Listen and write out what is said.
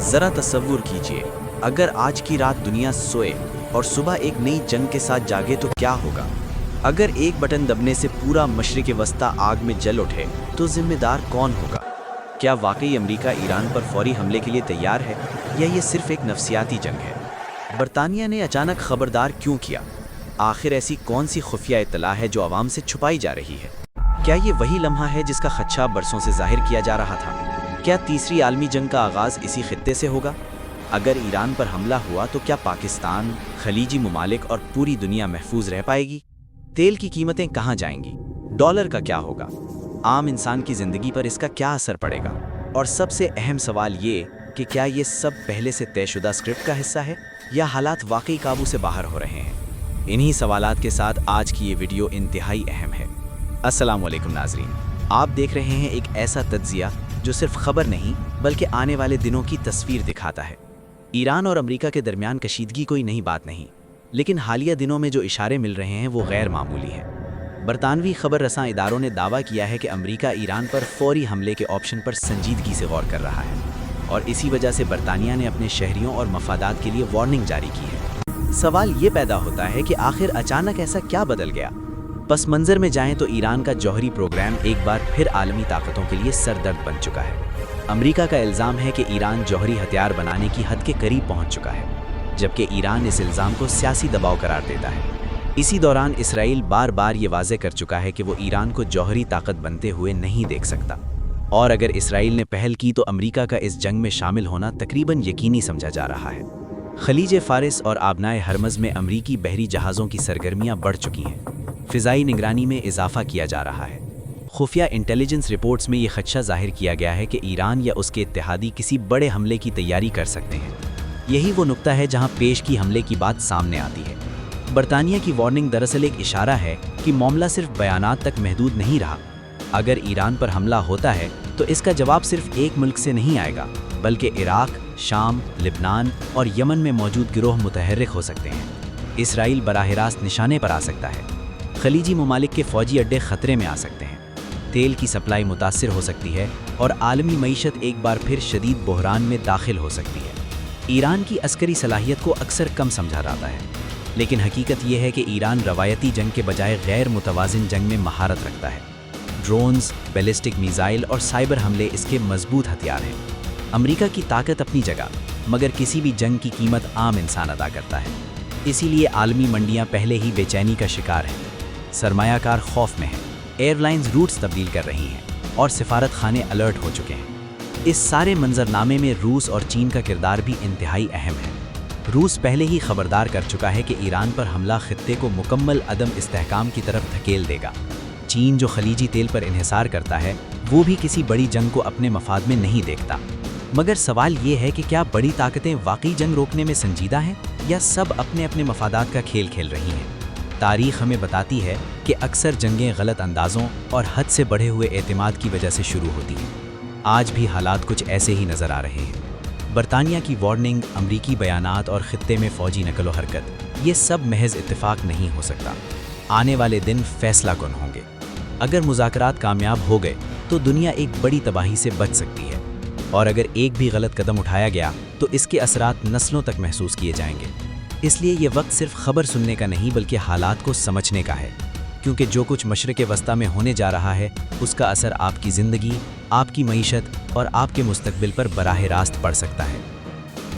ذرا تصور کیجئے، اگر آج کی رات دنیا سوئے اور صبح ایک نئی جنگ کے ساتھ جاگے تو کیا ہوگا؟ اگر ایک بٹن دبنے سے پورا مشرق وسطی آگ میں جل اٹھے تو ذمہ دار کون ہوگا؟ کیا واقعی امریکہ ایران پر فوری حملے کے لیے تیار ہے یا یہ صرف ایک نفسیاتی جنگ ہے؟ برطانیہ نے اچانک خبردار کیوں کیا؟ آخر ایسی کون سی خفیہ اطلاع ہے جو عوام سے چھپائی جا رہی ہے؟ کیا یہ وہی لمحہ ہے جس کا خدشہ برسوں سے ظاہر کیا جا رہا تھا؟ کیا تیسری عالمی جنگ کا آغاز اسی خطے سے ہوگا؟ اگر ایران پر حملہ ہوا تو کیا پاکستان، خلیجی ممالک اور پوری دنیا محفوظ رہ پائے گی؟ تیل کی قیمتیں کہاں جائیں گی؟ ڈالر کا کیا ہوگا؟ عام انسان کی زندگی پر اس کا کیا اثر پڑے گا؟ اور سب سے اہم سوال یہ کہ کیا یہ سب پہلے سے طے شدہ اسکرپٹ کا حصہ ہے یا حالات واقعی قابو سے باہر ہو رہے ہیں؟ انہی سوالات کے ساتھ آج کی یہ ویڈیو انتہائی اہم ہے۔ السلام علیکم ناظرین، آپ دیکھ رہے ہیں ایک ایسا تجزیہ جو صرف خبر نہیں بلکہ آنے والے دنوں کی تصویر دکھاتا ہے۔ ایران اور امریکہ کے درمیان کشیدگی کوئی نئی بات نہیں، لیکن حالیہ دنوں میں جو اشارے مل رہے ہیں وہ غیر معمولی ہیں۔ برطانوی خبر رساں اداروں نے دعویٰ کیا ہے کہ امریکہ ایران پر فوری حملے کے آپشن پر سنجیدگی سے غور کر رہا ہے، اور اسی وجہ سے برطانیہ نے اپنے شہریوں اور مفادات کے لیے وارننگ جاری کی ہے۔ سوال یہ پیدا ہوتا ہے کہ آخر اچانک ایسا کیا بدل گیا؟ پس منظر میں جائیں تو ایران کا جوہری پروگرام ایک بار پھر عالمی طاقتوں کے لیے سردرد بن چکا ہے۔ امریکہ کا الزام ہے کہ ایران جوہری ہتھیار بنانے کی حد کے قریب پہنچ چکا ہے، جبکہ ایران اس الزام کو سیاسی دباؤ قرار دیتا ہے۔ اسی دوران اسرائیل بار بار یہ واضح کر چکا ہے کہ وہ ایران کو جوہری طاقت بنتے ہوئے نہیں دیکھ سکتا، اور اگر اسرائیل نے پہل کی تو امریکہ کا اس جنگ میں شامل ہونا تقریباً یقینی سمجھا جا رہا ہے۔ خلیج فارس اور آبنائے ہرمز میں امریکی بحری جہازوں کی سرگرمیاں بڑھ چکی ہیں، فضائی نگرانی میں اضافہ کیا جا رہا ہے۔ خفیہ انٹیلیجنس رپورٹس میں یہ خدشہ ظاہر کیا گیا ہے کہ ایران یا اس کے اتحادی کسی بڑے حملے کی تیاری کر سکتے ہیں۔ یہی وہ نقطہ ہے جہاں پیش کی حملے کی بات سامنے آتی ہے۔ برطانیہ کی وارننگ دراصل ایک اشارہ ہے کہ معاملہ صرف بیانات تک محدود نہیں رہا۔ اگر ایران پر حملہ ہوتا ہے تو اس کا جواب صرف ایک ملک سے نہیں آئے گا، بلکہ عراق، شام، لبنان اور یمن میں موجود گروہ متحرک ہو سکتے ہیں۔ اسرائیل براہ راست نشانے پر آ سکتا ہے، خلیجی ممالک کے فوجی اڈے خطرے میں آ سکتے ہیں، تیل کی سپلائی متاثر ہو سکتی ہے، اور عالمی معیشت ایک بار پھر شدید بحران میں داخل ہو سکتی ہے۔ ایران کی عسکری صلاحیت کو اکثر کم سمجھا جاتا ہے، لیکن حقیقت یہ ہے کہ ایران روایتی جنگ کے بجائے غیر متوازن جنگ میں مہارت رکھتا ہے۔ ڈرونز، بیلسٹک میزائل اور سائبر حملے اس کے مضبوط ہتھیار ہیں۔ امریکہ کی طاقت اپنی جگہ، مگر کسی بھی جنگ کی قیمت عام انسان ادا کرتا ہے۔ اسی لیے عالمی منڈیاں پہلے ہی بے چینی کا شکار ہیں، سرمایہ کار خوف میں ہیں، ایئر لائنز روٹس تبدیل کر رہی ہیں، اور سفارت خانے الرٹ ہو چکے ہیں۔ اس سارے منظرنامے میں روس اور چین کا کردار بھی انتہائی اہم ہے۔ روس پہلے ہی خبردار کر چکا ہے کہ ایران پر حملہ خطے کو مکمل عدم استحکام کی طرف دھکیل دے گا۔ چین جو خلیجی تیل پر انحصار کرتا ہے، وہ بھی کسی بڑی جنگ کو اپنے مفاد میں نہیں دیکھتا۔ مگر سوال یہ ہے کہ کیا بڑی طاقتیں واقعی جنگ روکنے میں سنجیدہ ہیں یا سب اپنے اپنے مفادات کا کھیل کھیل رہی ہیں؟ تاریخ ہمیں بتاتی ہے کہ اکثر جنگیں غلط اندازوں اور حد سے بڑھے ہوئے اعتماد کی وجہ سے شروع ہوتی ہیں۔ آج بھی حالات کچھ ایسے ہی نظر آ رہے ہیں۔ برطانیہ کی وارننگ، امریکی بیانات اور خطے میں فوجی نقل و حرکت، یہ سب محض اتفاق نہیں ہو سکتا۔ آنے والے دن فیصلہ کن ہوں گے۔ اگر مذاکرات کامیاب ہو گئے تو دنیا ایک بڑی تباہی سے بچ سکتی ہے، اور اگر ایک بھی غلط قدم اٹھایا گیا تو اس کے اثرات نسلوں تک محسوس کیے جائیں گے۔ اس لیے یہ وقت صرف خبر سننے کا نہیں بلکہ حالات کو سمجھنے کا ہے، کیونکہ جو کچھ مشرق وسطیٰ میں ہونے جا رہا ہے اس کا اثر آپ کی زندگی، آپ کی معیشت اور آپ کے مستقبل پر براہ راست پڑ سکتا ہے۔